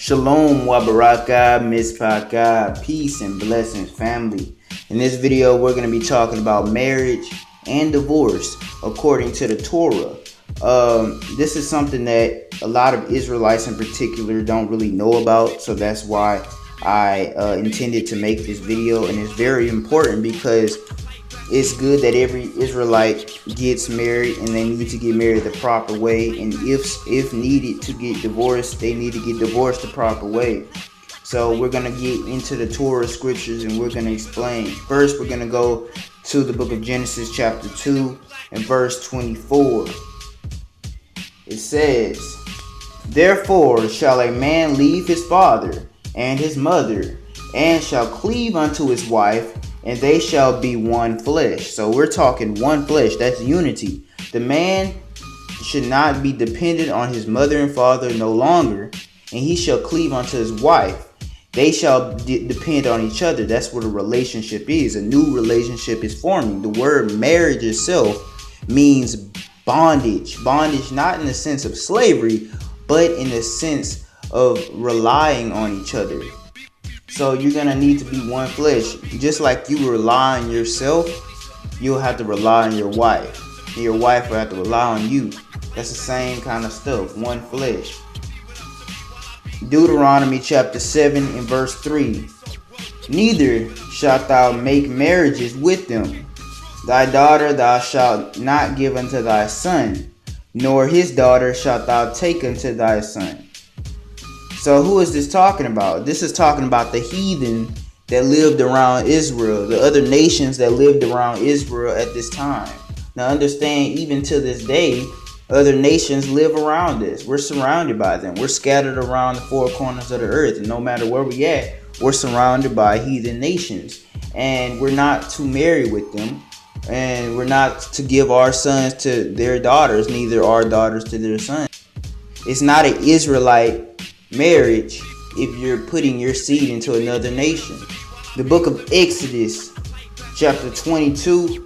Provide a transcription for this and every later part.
Shalom wa baraka, mispaka, peace and blessings, family. In this video, we're going to be talking about marriage and divorce according to the Torah. This is something that a lot of Israelites in particular don't really know about, so that's why I intended to make this video. And it's very important because it's good that every Israelite gets married, and they need to get married the proper way. And if needed to get divorced, they need to get divorced the proper way. So we're going to get into the Torah scriptures and we're going to explain. First, we're going to go to the book of Genesis chapter 2 and verse 24. It says, "Therefore shall a man leave his father and his mother, and shall cleave unto his wife, and they shall be one flesh." So we're talking one flesh. That's unity. The man should not be dependent on his mother and father no longer, and he shall cleave unto his wife. They shall depend on each other. That's what a relationship is. A new relationship is forming. The word marriage itself means bondage. Bondage not in the sense of slavery, but in the sense of relying on each other. So you're going to need to be one flesh. Just like you rely on yourself, you'll have to rely on your wife. And your wife will have to rely on you. That's the same kind of stuff. One flesh. Deuteronomy chapter 7 and verse 3. "Neither shalt thou make marriages with them. Thy daughter thou shalt not give unto thy son, nor his daughter shalt thou take unto thy son." So who is this talking about? This is talking about the heathen that lived around Israel, the other nations that lived around Israel at this time. Now understand, even to this day, other nations live around us. We're surrounded by them. We're scattered around the four corners of the earth. And no matter where we at, we're surrounded by heathen nations. And we're not to marry with them. And we're not to give our sons to their daughters, neither our daughters to their sons. It's not an Israelite marriage if you're putting your seed into another nation. The book of Exodus chapter 22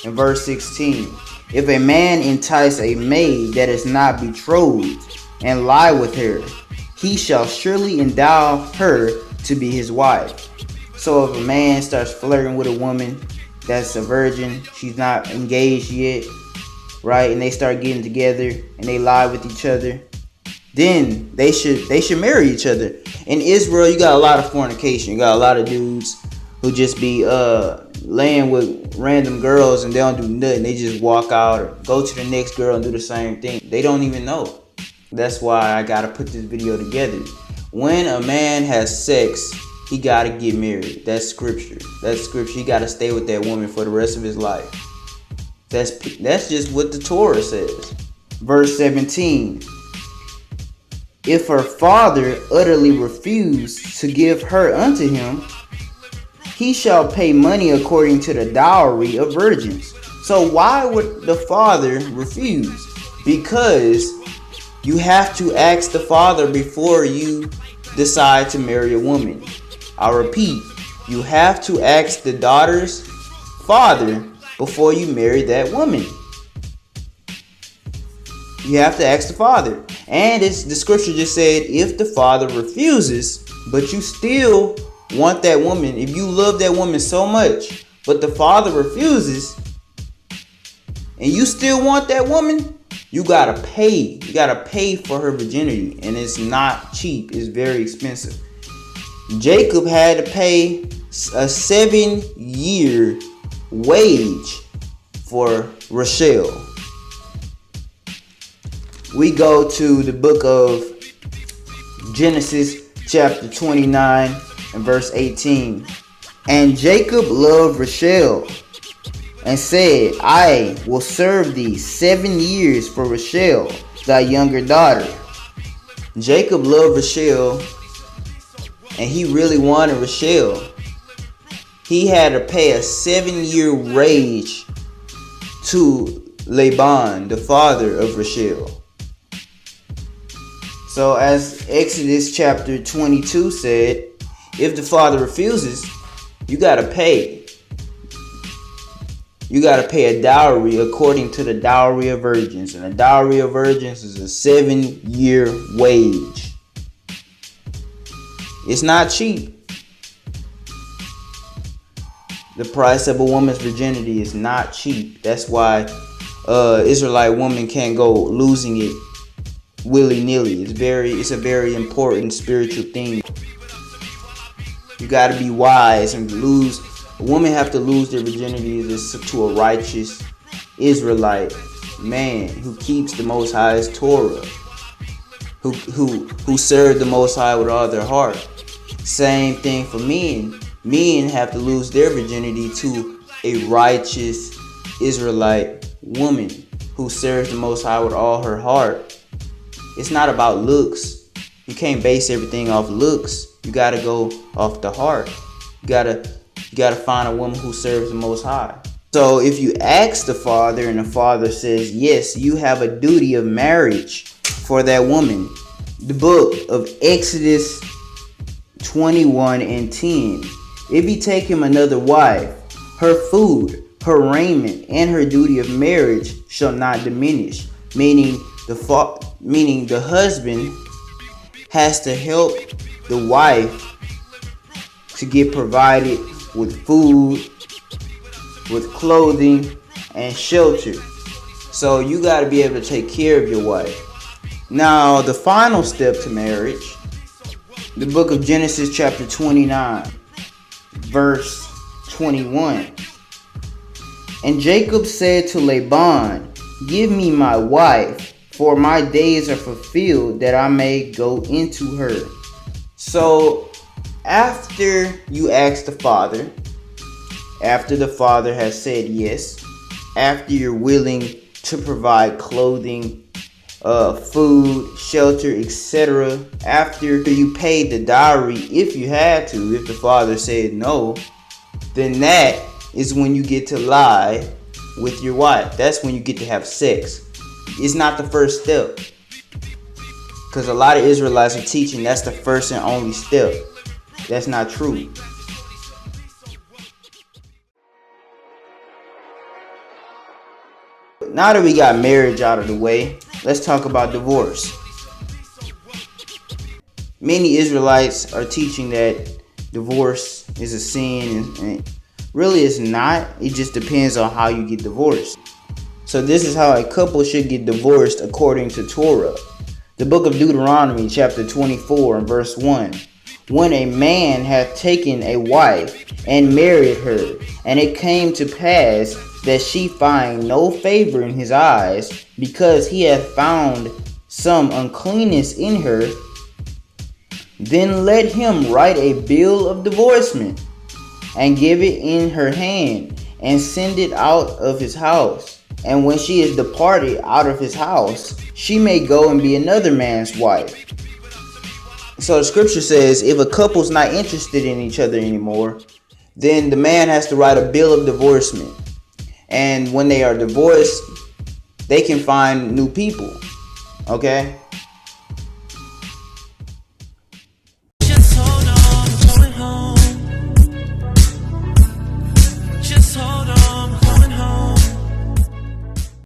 and verse 16. "If a man entice a maid that is not betrothed and lie with her, he shall surely endow her to be his wife." So if a man starts flirting with a woman that's a virgin, she's not engaged yet, right, and they start getting together and they lie with each other, then they should marry each other. In Israel, you got a lot of fornication. You got a lot of dudes who just be laying with random girls and they don't do nothing. They just walk out or go to the next girl and do the same thing. They don't even know. That's why I gotta put this video together. When a man has sex, he gotta get married. That's scripture. That's scripture. He gotta stay with that woman for the rest of his life. That's just what the Torah says. Verse 17. "If her father utterly refuse to give her unto him, he shall pay money according to the dowry of virgins." So why would the father refuse? Because you have to ask the father before you decide to marry a woman. I repeat, you have to ask the daughter's father before you marry that woman. You have to ask the father. And the scripture just said, if the father refuses, but you still want that woman, if you love that woman so much, but the father refuses, and you still want that woman, you gotta pay. You gotta pay for her virginity. And it's not cheap. It's very expensive. Jacob had to pay a 7-year wage for Rachel. We go to the book of Genesis chapter 29 and verse 18. "And Jacob loved Rachel and said, I will serve thee 7 years for Rachel, thy younger daughter." Jacob loved Rachel and he really wanted Rachel. He had to pay a 7-year wage to Laban, the father of Rachel. So as Exodus chapter 22 said, if the father refuses, you gotta pay. You gotta pay a dowry according to the dowry of virgins. And a dowry of virgins is a 7-year wage. It's not cheap. The price of a woman's virginity is not cheap. That's why Israelite woman can't go losing it willy-nilly. It's a very important spiritual thing. You got to be wise and lose. A woman have to lose their virginity to a righteous Israelite man who keeps the Most High's Torah, who serve the Most High with all their heart. Same thing for men. Men have to lose their virginity to a righteous Israelite woman who serves the Most High with all her heart. It's not about looks. You can't base everything off looks. You gotta go off the heart. You gotta find a woman who serves the Most High. So if you ask the father and the father says, yes, you have a duty of marriage for that woman. The book of Exodus 21:10. If he take him another wife, her food, her raiment, and her duty of marriage shall not diminish. Meaning the husband has to help the wife to get provided with food, with clothing, and shelter. So you got to be able to take care of your wife. Now, the final step to marriage, the book of Genesis chapter 29, verse 21. And Jacob said to Laban, give me my wife, for my days are fulfilled that I may go into her. So after you ask the father, after the father has said yes, after you're willing to provide clothing, food, shelter, etc., after you paid the dowry, if you had to, if the father said no, then that is when you get to lie with your wife. That's when you get to have sex. It's not the first step, because a lot of Israelites are teaching that's the first and only step. That's not true. Now that we got marriage out of the way, let's talk about divorce. Many Israelites are teaching that divorce is a sin, and really it's not. It just depends on how you get divorced. So this is how a couple should get divorced according to Torah. The book of Deuteronomy chapter 24 and verse 1. When a man hath taken a wife and married her, and it came to pass that she find no favor in his eyes, because he hath found some uncleanness in her, then let him write a bill of divorcement, and give it in her hand, and send it out of his house. And when she is departed out of his house, she may go and be another man's wife. So the scripture says if a couple's not interested in each other anymore, then the man has to write a bill of divorcement. And when they are divorced, they can find new people. Okay?